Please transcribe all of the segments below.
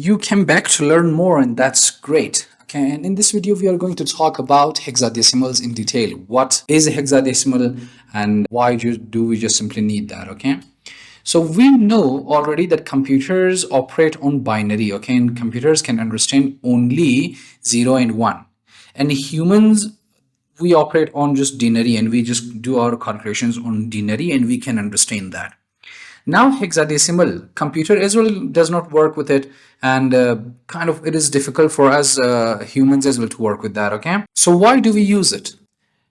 You came back to learn more, and that's great. Okay, and in this video, we are going to talk about hexadecimals in detail. What is a hexadecimal and why do we just simply need that? Okay, so we know already that computers operate on binary. Okay, and computers can understand only 0 and 1, and humans, we operate on just denary, and we just do our calculations on denary, and we can understand that. Now hexadecimal computer as well does not work with it, and kind of it is difficult for us humans as well to work with that. Okay, so why do we use it?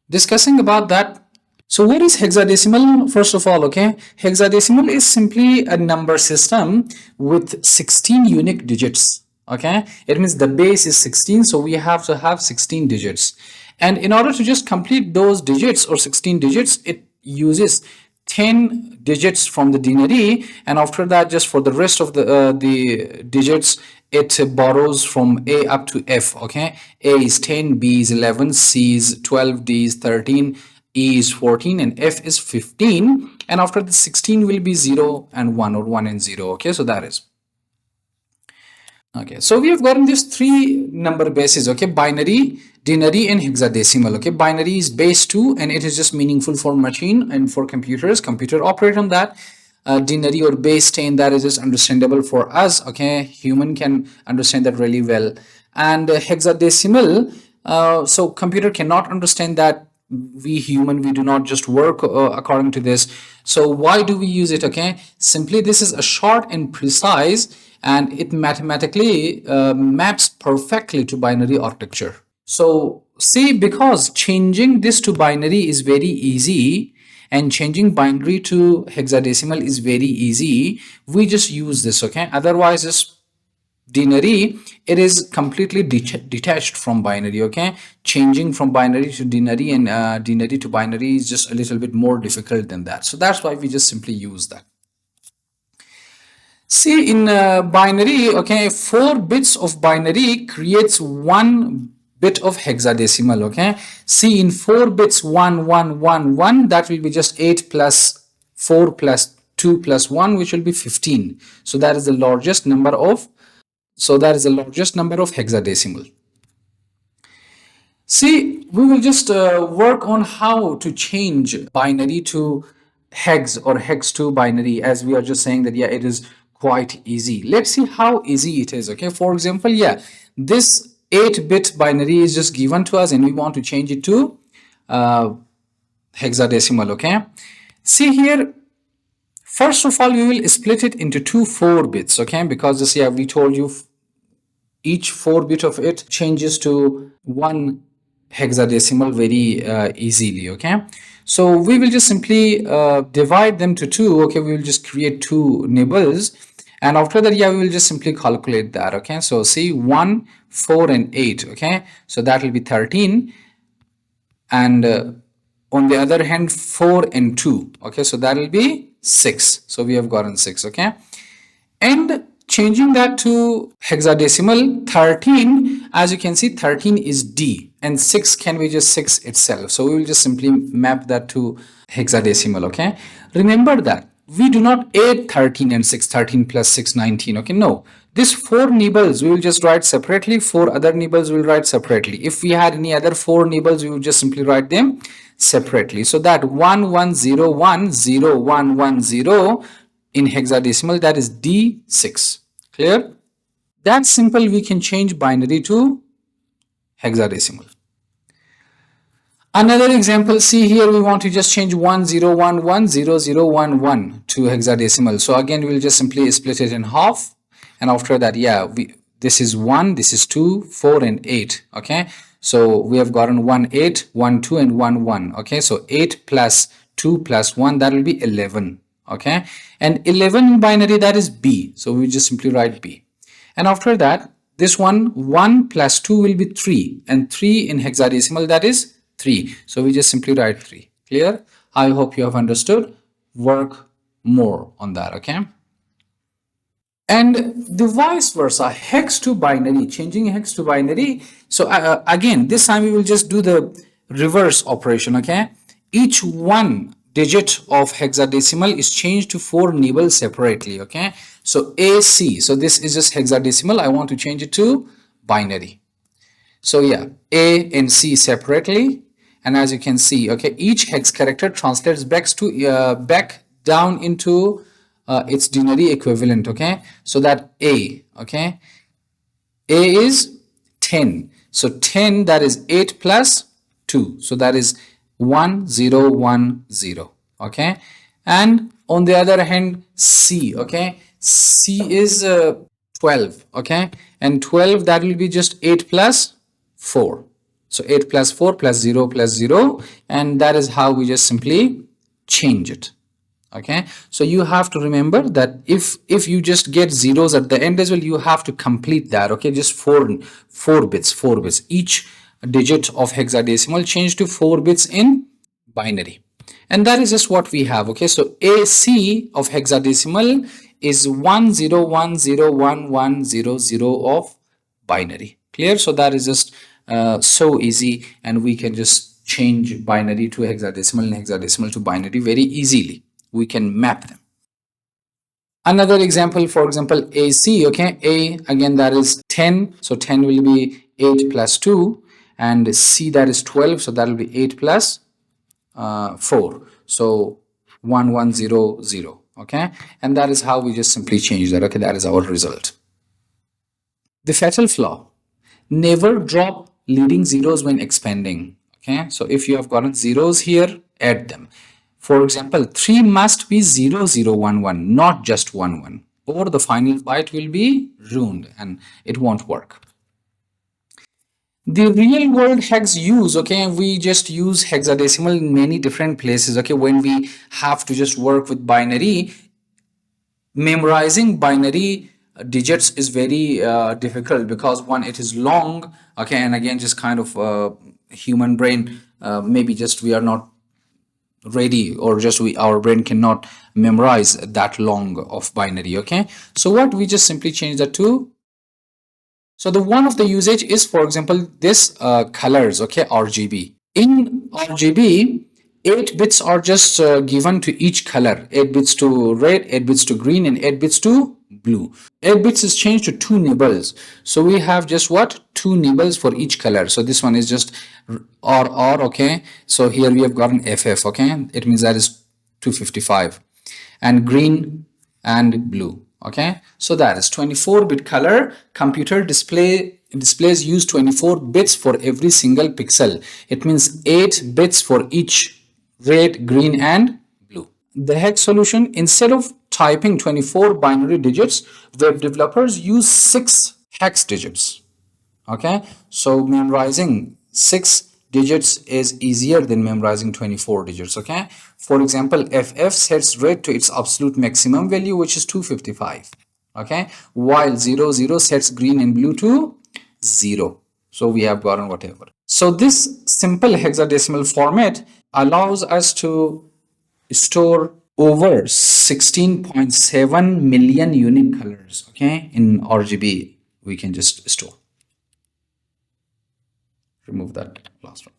Discussing about that. So what is hexadecimal? First of all, okay, hexadecimal is simply a number system with 16 unique digits. Okay, it means the base is 16, so we have to have 16 digits, and in order to just complete those digits or 16 digits, it uses 10 digits from the denary, and after that, just for the rest of the digits, it borrows from A up to F. Okay, A is 10, B is 11, C is 12, D is 13, E is 14, and F is 15, and after the 16 will be 0 and 1, or 1 and 0. Okay, so that is okay. So we have gotten these three number bases. Okay, binary, denary, and hexadecimal. Okay, binary is base 2, and it is just meaningful for machine and for computers. Computer operate on that. Denary or base 10, that is just understandable for us. Okay, human can understand that really well. And hexadecimal, so computer cannot understand that. We human, we do not just work according to this. So why do we use it? Okay, simply this is a short and precise, and it mathematically maps perfectly to binary architecture. So see, because changing this to binary is very easy, and changing binary to hexadecimal is very easy, we just use this. Okay, otherwise this denary, it is completely detached from binary. Okay, changing from binary to denary and denary to binary is just a little bit more difficult than that. So that's why we just simply use that. See, in binary, okay, 4 bits of binary creates 1 bit of hexadecimal. Okay, see, in 4 bits, 1 1 1 1, that will be just 8 plus 4 plus 2 plus 1, which will be 15. So that is the largest number of hexadecimal. See, we will just work on how to change binary to hex, or hex to binary, as we are just saying that, yeah, it is quite easy. Let's see how easy it is. Okay, for example, yeah, this 8-bit binary is just given to us, and we want to change it to hexadecimal. Okay, see here, first of all, we will split it into two 4 bits. Okay, because this, yeah, we told you each 4 bit of it changes to 1 hexadecimal very easily. Okay, so we will just simply divide them to 2. Okay, we will just create 2 nibbles, and after that, yeah, we will just simply calculate that. Okay, so see, 1 4 and 8. Okay, so that will be 13, and on the other hand, 4 and 2. Okay, so that will be 6. So we have gotten 6. Okay, and changing that to hexadecimal, 13, as you can see, 13 is D, and 6 can be just 6 itself. So we will just simply map that to hexadecimal. Okay, remember that we do not add 13 and 6, 13 plus 6, 19. Okay, no, these 4 nibbles we will just write separately, 4 other nibbles we will write separately. If we had any other 4 nibbles, we will just simply write them separately. So that 1 1 0 1 0 1 1 0 in hexadecimal, that is D6. Clear? That's simple. We can change binary to hexadecimal. Another example, see here, we want to just change 1 0 1 1 0 0 1 1 to hexadecimal. So again, we'll just simply split it in half, and after that, yeah, this is 1, this is 2, 4 and 8. Okay, so we have gotten 1 8, 1 2 and 1 1. Okay, so 8 plus 2 plus 1, that will be 11. Okay, and 11 in binary, that is B, so we just simply write B. And after that, this 1 plus 2 will be 3, and 3 in hexadecimal, that is 3, so we just simply write 3. Clear? I hope you have understood. Work more on that. Okay, and the vice versa, hex to binary, changing hex to binary. So again, this time we will just do the reverse operation. Okay, each one digit of hexadecimal is changed to 4 nibbles separately. Okay, So AC, so this is just hexadecimal. I want to change it to binary. So yeah, A and C separately, and as you can see, okay, each hex character translates back down into its denary equivalent. Okay, so that A, okay, A is 10. So 10, that is 8 plus 2. So that is 1010. Okay. And on the other hand, C. Okay. C is 12. Okay. And 12, that will be just 8 plus 4. So 8 plus 4 plus 0 plus 0. And that is how we just simply change it. Okay, so you have to remember that if you just get zeros at the end as well, you have to complete that. Okay, just four bits, each digit of hexadecimal changed to 4 bits in binary, and that is just what we have. Okay, so AC of hexadecimal is 10101100 of binary. Clear? So that is just so easy, and we can just change binary to hexadecimal and hexadecimal to binary very easily. We can map them. Another example, for example, AC. Okay, A, again, that is 10, so 10 will be 8 plus 2, and C, that is 12, so that will be 8 plus 4, so 1100. Okay, and that is how we just simply change that. Okay, that is our result. The fatal flaw: never drop leading zeros when expanding. Okay, so if you have gotten zeros here, add them. For example, 3 must be 0011, not just 11, or the final byte will be ruined and it won't work. The real world hex use, okay, we just use hexadecimal in many different places. Okay, when we have to just work with binary, memorizing binary digits is very difficult, because one, it is long. Okay, and again, just kind of human brain, maybe just we are not ready, or just our brain cannot memorize that long of binary. Okay, so what we just simply change that to, so the one of the usage is, for example, this colors. Okay, RGB. In RGB, 8 bits are just given to each color. 8 bits to red, 8 bits to green, and 8 bits to blue. 8 bits is changed to 2 nibbles. So we have just what? 2 nibbles for each color. So this one is just RR. Okay, so here we have gotten FF. Okay, it means that is 255, and green and blue. Okay, so that is 24-bit color. Computer displays use 24 bits for every single pixel. It means 8 bits for each red, green, and blue. The hex solution: instead of typing 24 binary digits, web developers use 6 hex digits. Okay, so memorizing 6 digits is easier than memorizing 24 digits. Okay, for example, FF sets red to its absolute maximum value, which is 255. Okay, while 00 sets green and blue to 0. So we have gotten whatever. So this simple hexadecimal format allows us to store over 16.7 million unique colors. Okay, in RGB we can just store. Remove that last one.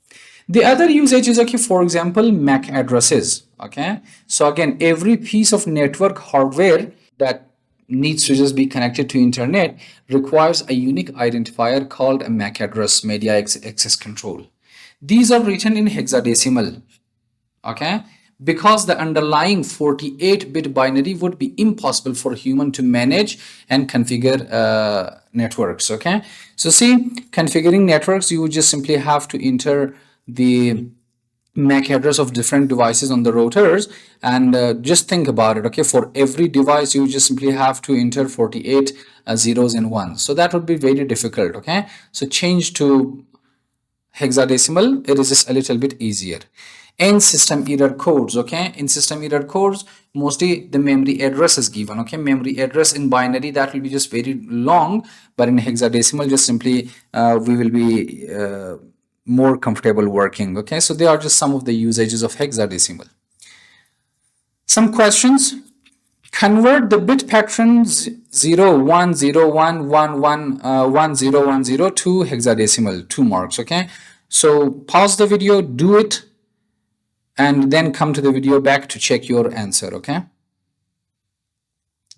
The other usage is, okay, for example, MAC addresses. Okay, so again, every piece of network hardware that needs to just be connected to internet requires a unique identifier called a MAC address, media access control. These are written in hexadecimal. Okay, because the underlying 48-bit binary would be impossible for human to manage and configure networks. Okay, so see, configuring networks, you would just simply have to enter the MAC address of different devices on the routers, and just think about it. Okay, for every device you just simply have to enter 48 zeros and ones, so that would be very difficult. Okay, so change to hexadecimal, it is just a little bit easier. In system error codes, okay, in system error codes, mostly the memory address is given. Okay, memory address in binary, that will be just very long, but in hexadecimal, just simply we will be more comfortable working. Okay, so they are just some of the usages of hexadecimal. Some questions: convert the bit pattern 0101111010 to hexadecimal, 2 marks. Okay, so pause the video, do it, and then come to the video back to check your answer. Okay,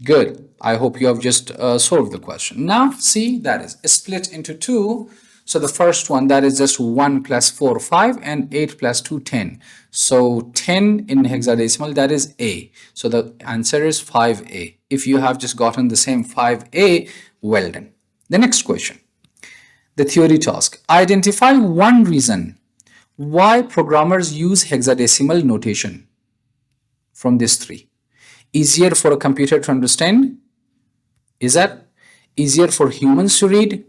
Good. I hope you have just solved the question. Now, see, that is split into two. So the first one, that is just 1 plus 4, 5, and 8 plus 2, 10. So 10 in hexadecimal, that is A. So the answer is 5A. If you have just gotten the same 5A, well done. The next question, the theory task. Identify one reason why programmers use hexadecimal notation from these three. Easier for a computer to understand? Is that easier for humans to read?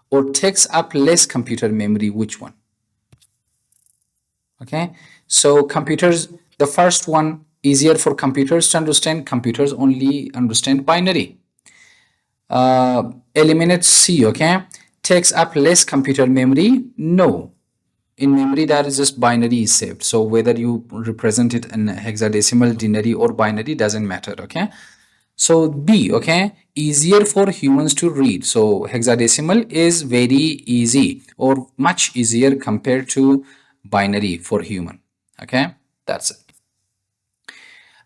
Or takes up less computer memory? Which one? Okay, so computers, the first one, easier for computers to understand. Computers only understand binary. Eliminate C. Okay, takes up less computer memory. No, in memory that is just binary is saved, so whether you represent it in hexadecimal, denary, or binary doesn't matter. Okay, so B. Okay, easier for humans to read. So hexadecimal is very easy or much easier compared to binary for human. Okay, that's it.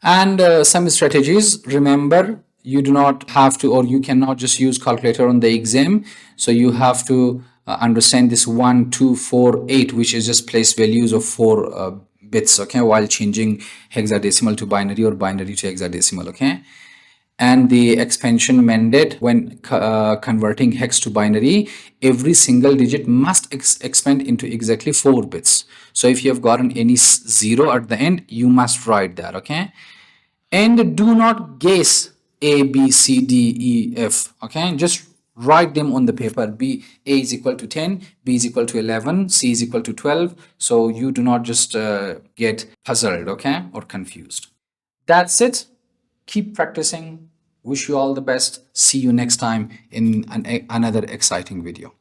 And some strategies, remember, you do not have to, or you cannot just use calculator on the exam. So you have to understand this 1 2 4 8, which is just place values of 4 bits, okay, while changing hexadecimal to binary or binary to hexadecimal. Okay, and the expansion mandate, when converting hex to binary, every single digit must expand into exactly 4 bits. So if you have gotten any 0 at the end, you must write that. Okay, and do not guess A, B, C, D, E, F. Okay, just write them on the paper. B, A is equal to 10, B is equal to 11, C is equal to 12. So you do not just get puzzled, okay, or confused. That's it. Keep practicing. Wish you all the best. See you next time in another exciting video.